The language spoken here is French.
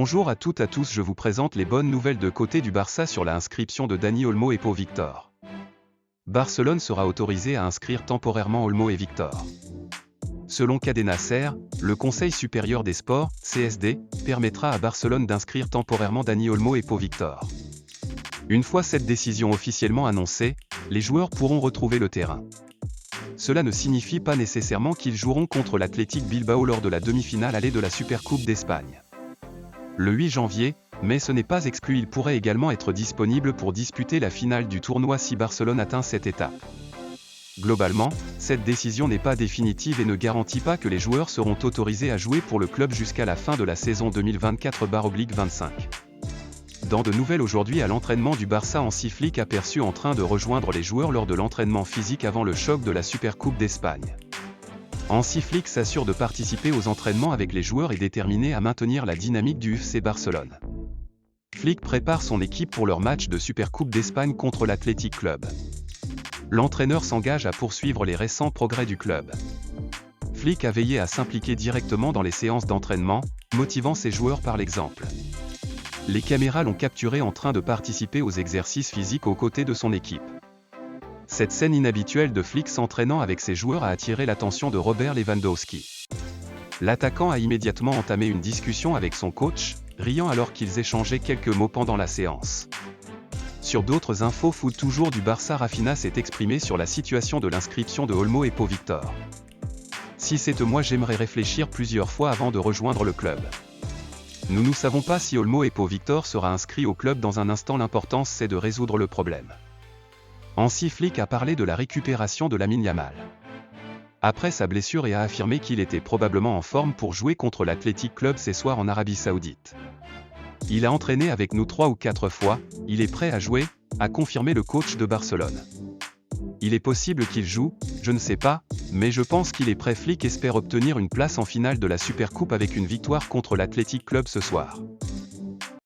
Bonjour à toutes et à tous, je vous présente les bonnes nouvelles de côté du Barça sur la inscription de Dani Olmo et Pau Victor. Barcelone sera autorisé à inscrire temporairement Olmo et Victor. Selon Cadena Ser, le Conseil supérieur des sports, CSD, permettra à Barcelone d'inscrire temporairement Dani Olmo et Pau Victor. Une fois cette décision officiellement annoncée, les joueurs pourront retrouver le terrain. Cela ne signifie pas nécessairement qu'ils joueront contre l'Athletic Bilbao lors de la demi-finale allée de la Supercoupe d'Espagne. Le 8 janvier, mais ce n'est pas exclu, il pourrait également être disponible pour disputer la finale du tournoi si Barcelone atteint cette étape. Globalement, cette décision n'est pas définitive et ne garantit pas que les joueurs seront autorisés à jouer pour le club jusqu'à la fin de la saison 2024/25. Dans de nouvelles aujourd'hui à l'entraînement du Barça, Hansi Flick aperçu en train de rejoindre les joueurs lors de l'entraînement physique avant le choc de la Supercoupe d'Espagne. Hansi Flick s'assure de participer aux entraînements avec les joueurs et déterminé à maintenir la dynamique du FC Barcelone. Flick prépare son équipe pour leur match de Supercoupe d'Espagne contre l'Athletic Club. L'entraîneur s'engage à poursuivre les récents progrès du club. Flick a veillé à s'impliquer directement dans les séances d'entraînement, motivant ses joueurs par l'exemple. Les caméras l'ont capturé en train de participer aux exercices physiques aux côtés de son équipe. Cette scène inhabituelle de Flick s'entraînant avec ses joueurs a attiré l'attention de Robert Lewandowski. L'attaquant a immédiatement entamé une discussion avec son coach, riant alors qu'ils échangeaient quelques mots pendant la séance. Sur d'autres infos foot toujours du Barça, Rafinha s'est exprimé sur la situation de l'inscription de Olmo et Pau Victor. Si c'est moi, j'aimerais réfléchir plusieurs fois avant de rejoindre le club. Nous ne savons pas si Olmo et Pau Victor sera inscrit au club dans un instant, l'important c'est de résoudre le problème. Hansi Flick a parlé de la récupération de Lamine Yamal. Après sa blessure et a affirmé qu'il était probablement en forme pour jouer contre l'Athletic Club ce soir en Arabie Saoudite. Il a entraîné avec nous 3 ou 4 fois, il est prêt à jouer, a confirmé le coach de Barcelone. Il est possible qu'il joue, je ne sais pas, mais je pense qu'il est prêt. Flick espère obtenir une place en finale de la Supercoupe avec une victoire contre l'Athletic Club ce soir.